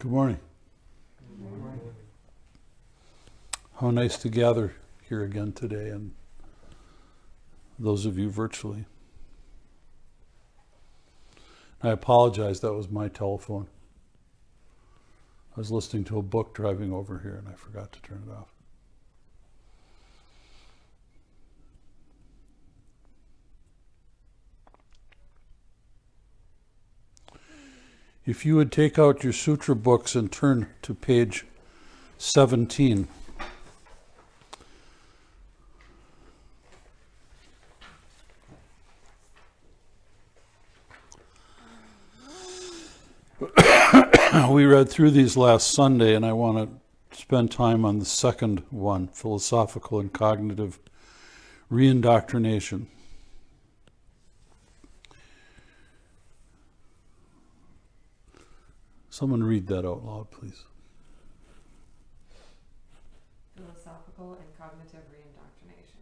Good morning. Good morning. How nice to gather here again today, and those of you virtually. I apologize, that was my telephone. I was listening to a book driving over here and I forgot to turn it off. If you would take out your sutra books and turn to page 17. We read through these last Sunday, and I want to spend time on the second one, philosophical and cognitive reindoctrination. Someone read that out loud, please. Philosophical and cognitive reindoctrination.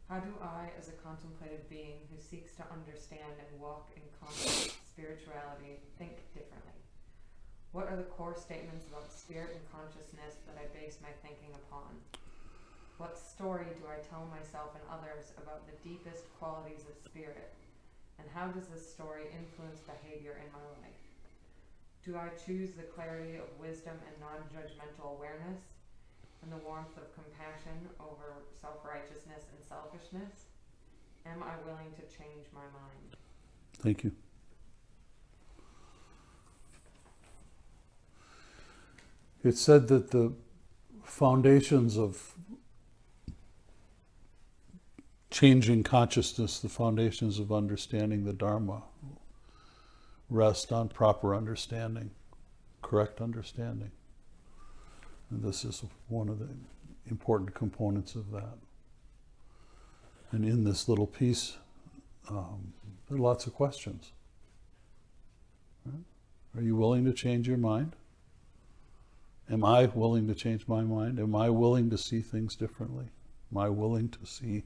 How do I, as a contemplative being who seeks to understand and walk in conscious spirituality, think differently? What are the core statements about spirit and consciousness that I base my thinking upon? What story do I tell myself and others about the deepest qualities of spirit? And how does this story influence behavior in my life? Do I choose the clarity of wisdom and non-judgmental awareness, and the warmth of compassion over self-righteousness and selfishness? Am I willing to change my mind? Thank you. It said that the foundations of changing consciousness, the foundations of understanding the Dharma, rest on proper understanding, correct understanding. And this is one of the important components of that. And in this little piece, there are lots of questions. Right? Are you willing to change your mind? Am I willing to change my mind? Am I willing to see things differently? Am I willing to see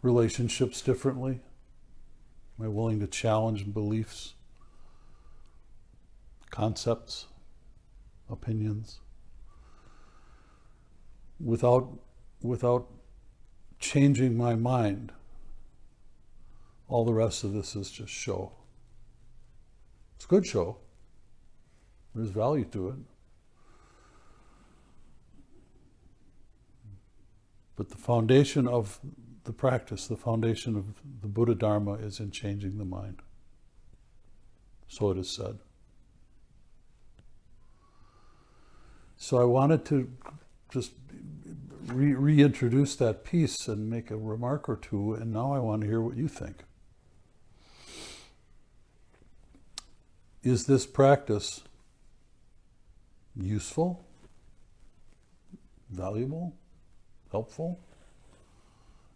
relationships differently? Am I willing to challenge beliefs, concepts, opinions? Without changing my mind, all the rest of this is just show. It's a good show. There's value to it. But the foundation of the practice, the foundation of the Buddha Dharma is in changing the mind. So it is said. So I wanted to just reintroduce that piece and make a remark or two, and now I want to hear what you think. Is this practice useful, valuable, helpful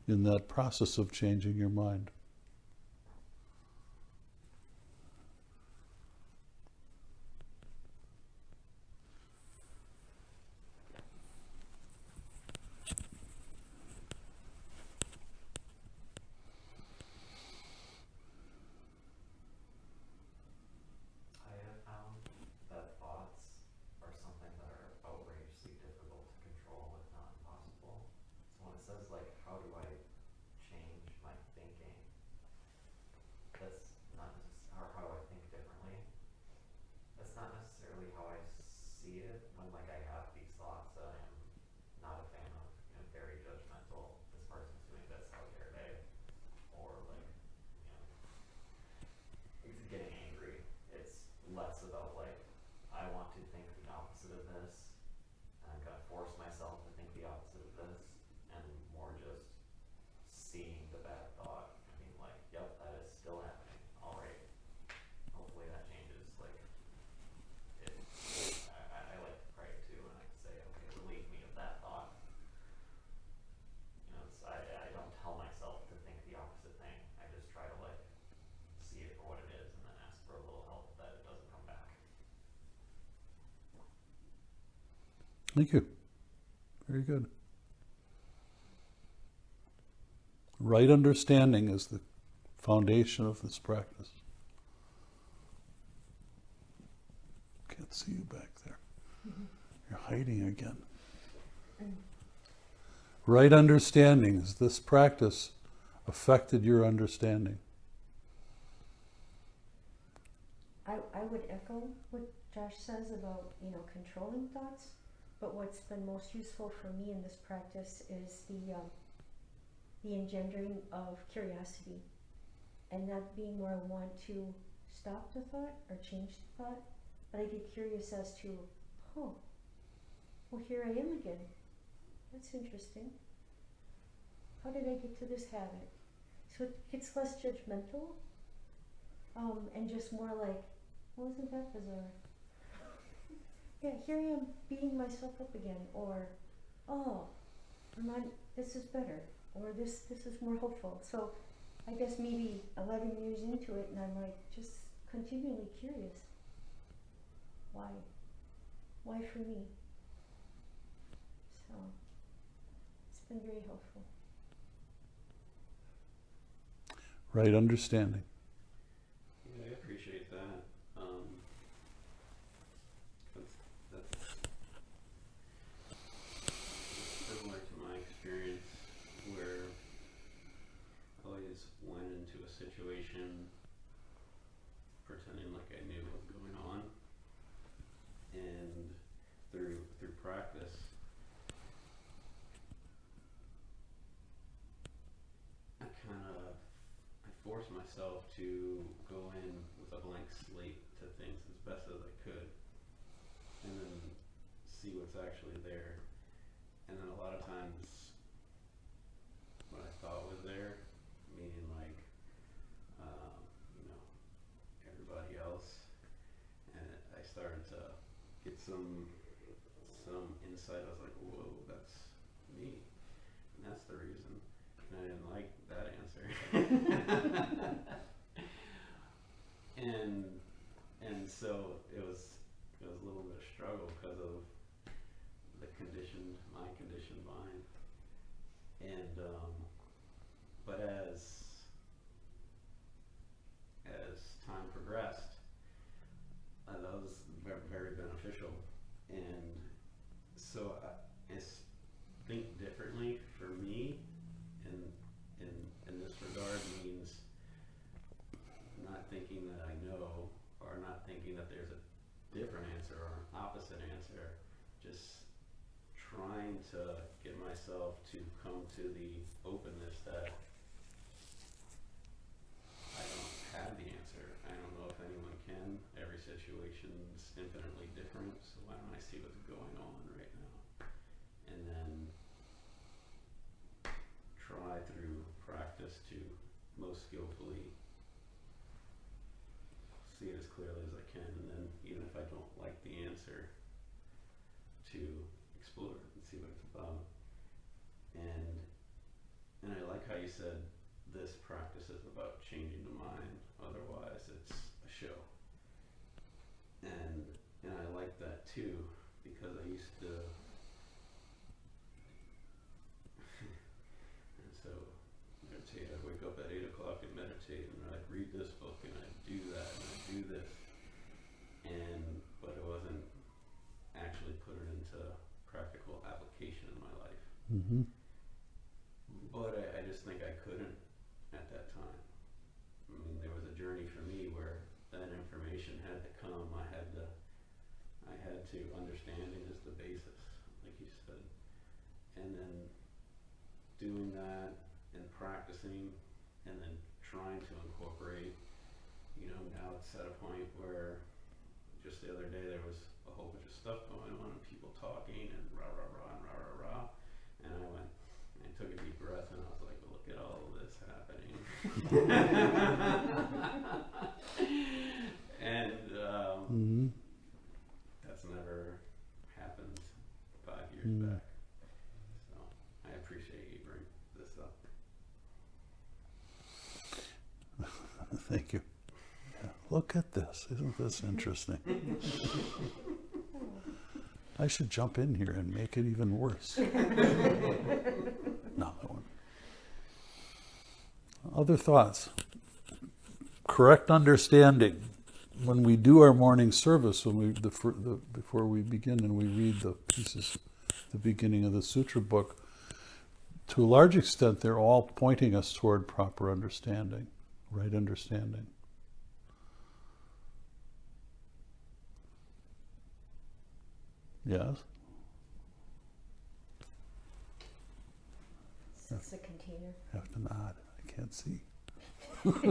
in that process of changing your mind? Thank you. Very good. Right understanding is the foundation of this practice. Okay, can't see you back there. You're hiding again. Right understanding. Has this practice affected your understanding? I would echo what Josh says about, controlling thoughts, but what's been most useful for me in this practice is the engendering of curiosity, and not being where I want to stop the thought or change the thought, but I get curious as to, oh, well, here I am again. That's interesting. How did I get to this habit? So it gets less judgmental, and just more like, well, isn't that bizarre? Yeah, here I am beating myself up again, or, oh, this is better, or this is more hopeful. So I guess maybe 11 years into it, and I'm like just continually curious. Why? Why for me? So it's been very helpful. Right understanding. Yeah, I appreciate that. That's similar to my experience, where I always went into a situation pretending like I knew what was going on, and through practice, I forced myself to go in with a blank slate to things as best as I could, and then see what's actually there. And then a lot of times, what I thought was there, meaning like, everybody else, and I started to get some insight. I was like, whoa, that's me, and that's the reason. And I didn't like that answer. and so it was a little bit of struggle because of my conditioned mind. And but as time progressed, that was very, very beneficial. And so I think differently for me in this regard means not thinking that I know, or not thinking that there's a different answer or an opposite answer, just trying to get myself to come to the openness that I don't have the answer. I don't know if anyone can. Every situation's infinitely different, so why don't I see what's going on right now? And then try through practice to most skillfully see it as clearly as I can, and then even if I don't like the answer, to explore it and see what it's about. And I like how you said this practice is about changing the mind, otherwise it's a show. And I like that too, because I used to and so meditate, I'd wake up at 8 o'clock and meditate, and I'd read this book, and I'd do that, and I'd do this, but it wasn't actually put it into practical application in my life. Mm-hmm. But I just think I couldn't at that time. I mean, there was a journey for me where that information had to come. I had to understanding is the basis, like you said. And then doing that and practicing, and then trying to incorporate, now it's at a point where just the other day there was a whole bunch of stuff going on and people talking and rah rah rah and rah rah rah, and I took a deep breath and I was like, look at all of this happening. And Mm-hmm. that's never happened 5 years back. So I appreciate you bringing this up. Thank you. Yeah. Look at this. Isn't this interesting? I should jump in here and make it even worse. No, that one. Other thoughts? Correct understanding. when we do our morning service, before we begin and we read the pieces, the beginning of the sutra book, to a large extent, they're all pointing us toward proper understanding, right understanding. Yes? It's a container. Have to nod. I can't see. I just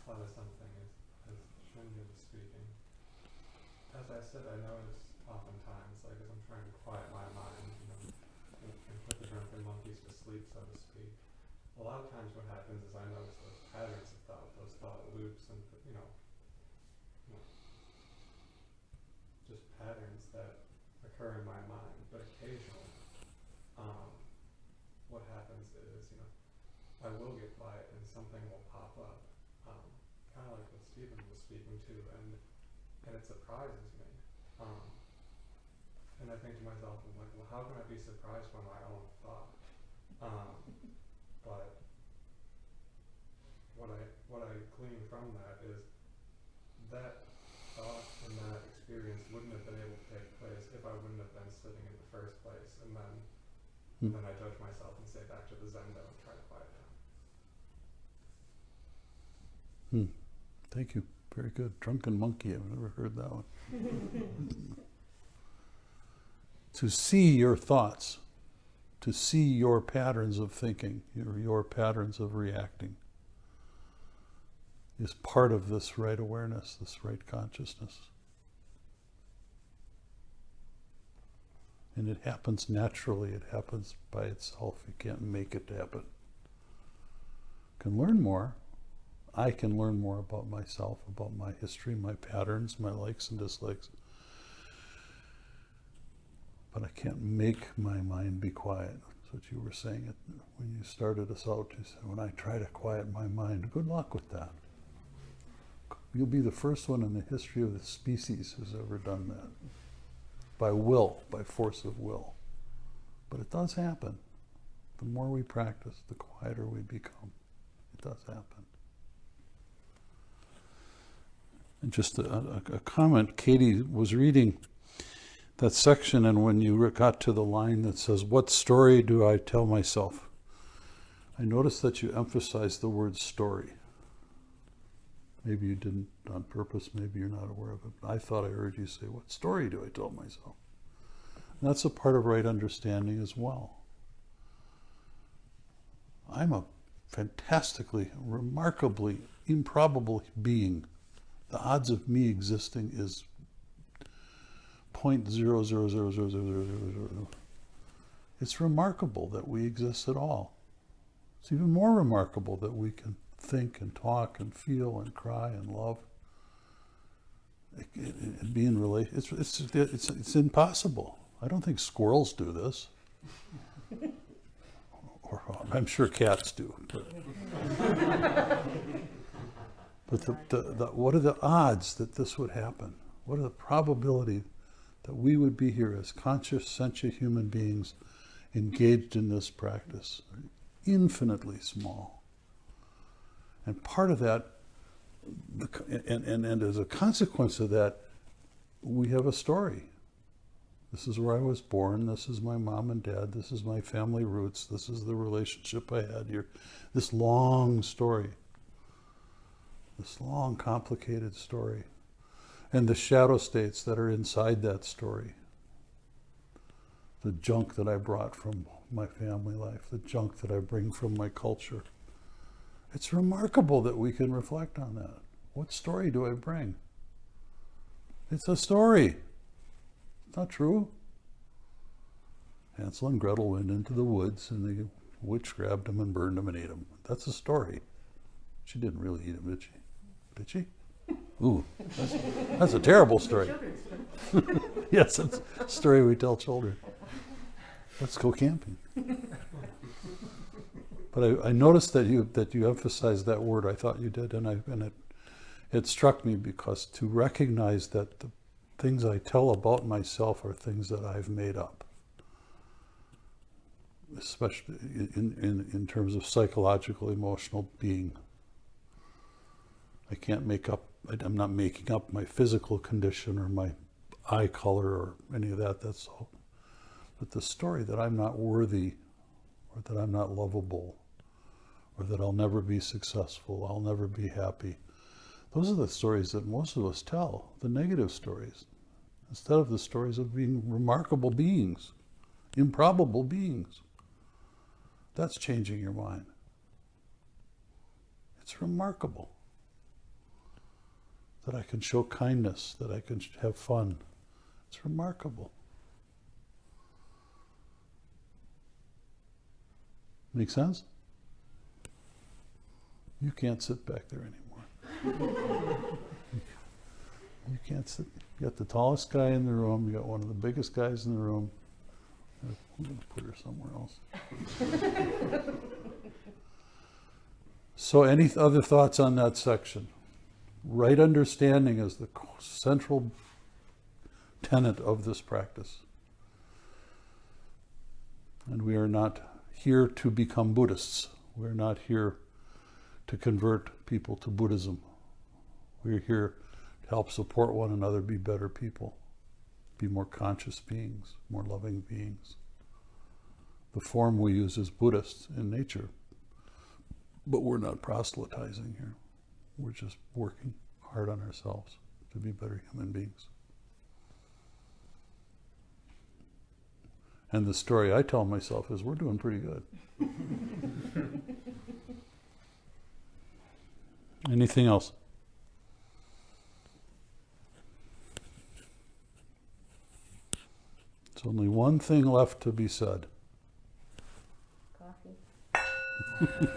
thought of something as Shinja was speaking. As I said, I notice oftentimes, like as I'm trying to quiet my mind, and put the drunken monkeys to sleep, so to speak. A lot of times what happens is I notice those patterns of thought, those thought loops, and just patterns that occur in my mind. But occasionally, what happens is, I will get quiet and something will pop up, kind of like what Stephen was speaking to, and it surprises me. And I think to myself, I'm like, well, how can I be surprised by my own thought? But what I glean from that is that thought and that experience wouldn't have been able to take place if I wouldn't have been sitting in the first place, and then I judge myself and say back to the Zendo and try to quiet down. Thank you. Very good. Drunken monkey. I've never heard that one. To see your thoughts, to see your patterns of thinking, your patterns of reacting, is part of this right awareness, this right consciousness. And it happens naturally. It happens by itself. You can't make it happen. You can learn more. I can learn more about myself, about my history, my patterns, my likes and dislikes. But I can't make my mind be quiet. That's what you were saying when you started us out. You said, when I try to quiet my mind, good luck with that. You'll be the first one in the history of the species who's ever done that. By will, by force of will. But it does happen. The more we practice, the quieter we become. It does happen. And just a comment, Katie was reading that section, and when you got to the line that says, what story do I tell myself? I noticed that you emphasized the word story. Maybe you didn't on purpose, maybe you're not aware of it, but I thought I heard you say, what story do I tell myself? And that's a part of right understanding as well. I'm a fantastically, remarkably, improbable being. The odds of me existing is 0.0000000. It's remarkable that we exist at all. It's even more remarkable that we can think and talk and feel and cry and love and be in relation. It's impossible. I don't think squirrels do this. Or I'm sure cats do. But what are the odds that this would happen? What are the probability that we would be here as conscious, sentient human beings engaged in this practice? Infinitely small. And part of that, and as a consequence of that, we have a story. This is where I was born. This is my mom and dad. This is my family roots. This is the relationship I had here. This long story. This long, complicated story. And the shadow states that are inside that story. The junk that I brought from my family life. The junk that I bring from my culture. It's remarkable that we can reflect on that. What story do I bring? It's a story. It's not true. Hansel and Gretel went into the woods and the witch grabbed them and burned them and ate them. That's a story. She didn't really eat them, did she? Did she? Ooh, that's a terrible story. Yes, it's a story we tell children. Let's go camping. But I noticed that you emphasized that word. I thought you did, and it struck me because to recognize that the things I tell about myself are things that I've made up. especially in terms of psychological, emotional being. I can't make up, I'm not making up my physical condition or my eye color or any of that, that's all. But the story that I'm not worthy, or that I'm not lovable, or that I'll never be successful, I'll never be happy, those are the stories that most of us tell, the negative stories, instead of the stories of being remarkable beings, improbable beings. That's changing your mind. It's remarkable that I can show kindness, that I can have fun. It's remarkable. Make sense? You can't sit back there anymore. You can't sit. You got the tallest guy in the room. You got one of the biggest guys in the room. I'm going to put her somewhere else. So any other thoughts on that section? Right understanding is the central tenet of this practice. And we are not here to become Buddhists. We're not here to convert people to Buddhism. We're here to help support one another be better people, be more conscious beings, more loving beings. The form we use is Buddhist in nature, but we're not proselytizing here. We're just working hard on ourselves to be better human beings. And the story I tell myself is we're doing pretty good. Anything else? There's only one thing left to be said. Coffee.